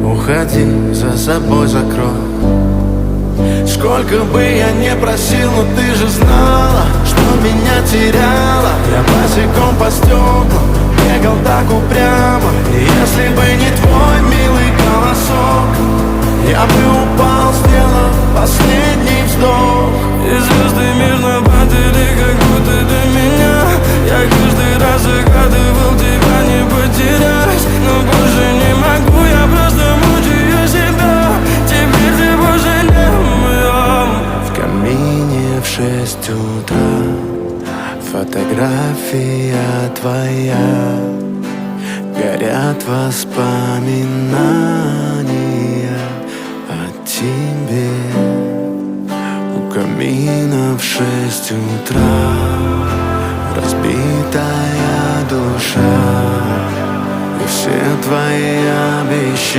Уходи, за собой закрой. Сколько бы я не просил, но ты же знала, что меня теряла. Я босиком по стеклам бегал так упрямо. И если бы не твой милый голосок, я бы упал, сделав последний вздох. И звезды мирно падали, как будто до меня. Я каждый раз загадывал тебя не потерять, но больше не могу, я просто мучаю себя. Теперь ты пожалел. В камине в 6 утра фотография твоя. Горят воспоминания о тебе. У камина в 6 утра разбитая душа. И все твои обещания